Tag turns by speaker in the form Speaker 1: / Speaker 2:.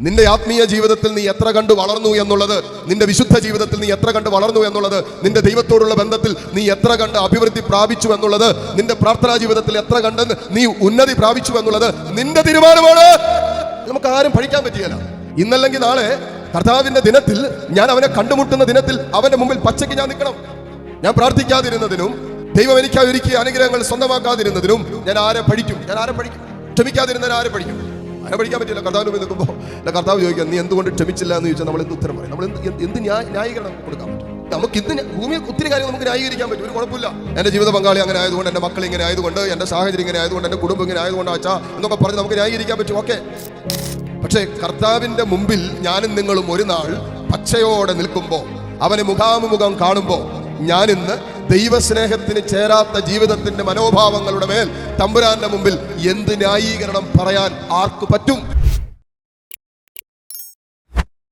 Speaker 1: നിന്റെ ആത്മീയ ജീവിതത്തിൽ നീ എത്ര കണ്ട് വളർന്നു എന്നുള്ളത്, നിന്റെ വിശുദ്ധ ജീവിതത്തിൽ നീ എത്ര കണ്ട് വളർന്നു എന്നുള്ളത്, നിന്റെ ദൈവത്തോടുള്ള ബന്ധത്തിൽ നീ എത്ര കണ്ട് അഭിവൃദ്ധി പ്രാപിച്ചു എന്നുള്ളത്, നിന്റെ പ്രാർത്ഥനാ ജീവിതത്തിൽ എത്ര കണ്ട് നീ ഉന്നതി പ്രാപിച്ചു എന്നുള്ളത് നിന്റെ തീരുമാനമാണ്. നമുക്ക് ആരും പഠിക്കാൻ പറ്റിയല്ല. ഇന്നല്ലെങ്കിൽ നാളെ കർത്താവിന്റെ ദിനത്തിൽ, ഞാൻ അവനെ കണ്ടുമുട്ടുന്ന ദിനത്തിൽ അവന്റെ മുമ്പിൽ പച്ചയ്ക്ക് ഞാൻ നിൽക്കണം. ഞാൻ പ്രാർത്ഥിക്കാതിരുന്നതിനും ദൈവം എനിക്ക് ഒരുക്കിയ അനുഗ്രഹങ്ങൾ സ്വന്തമാക്കാതിരുന്നതിനും ഞാൻ ആരെ പഠിക്കും? ക്ഷമിക്കാതിരുന്നതിന് ആരെ പഠിക്കും? ആരെ പഠിക്കാൻ പറ്റില്ല. കർത്താവിന് മുമ്പിൽ നിൽക്കുമ്പോൾ കർത്താവ് ചോദിക്കുക, നീ എന്തുകൊണ്ട് ക്ഷമിച്ചില്ല എന്ന് ചോദിച്ചാൽ നമ്മൾ എന്ത് ഉത്തരം പറയും? നമ്മൾ എന്ത് ന്യായീകരണം കൊടുക്കാൻ പറ്റും? നമുക്ക് ഇന്ന് ഭൂമിയിൽ ഒത്തിരി കാര്യങ്ങൾ നമുക്ക് ന്യായീകരിക്കാൻ പറ്റും. ഒരു കുഴപ്പമില്ല. എന്റെ ജീവിത പങ്കാളി അങ്ങനെ ആയതുകൊണ്ട്, എന്റെ മക്കൾ ഇങ്ങനെ ആയതുകൊണ്ട്, എന്റെ സാഹചര്യം ഇങ്ങനെ ആയതുകൊണ്ട്, എന്റെ കുടുംബം ഇങ്ങനെ ആയതുകൊണ്ട് അച്ഛാ എന്നൊക്കെ പറഞ്ഞ് നമുക്ക് ന്യായീകരിക്കാൻ പറ്റും. ഓക്കെ. പക്ഷേ കർത്താവിന്റെ മുമ്പിൽ ഞാനും നിങ്ങളും ഒരു നാൾ പച്ചയോടെ നിൽക്കുമ്പോൾ, അവനെ മുഖാമുഖം കാണുമ്പോൾ, ഞാനിന്ന് ദൈവസ്നേഹത്തിന് ചേരാത്ത ജീവിതത്തിന്റെ മനോഭാവങ്ങളുടെ മേൽ തമ്പുരാന്റെ മുമ്പിൽ എന്ത് ന്യായീകരണം പറയാൻ ആർക്ക് പറ്റും?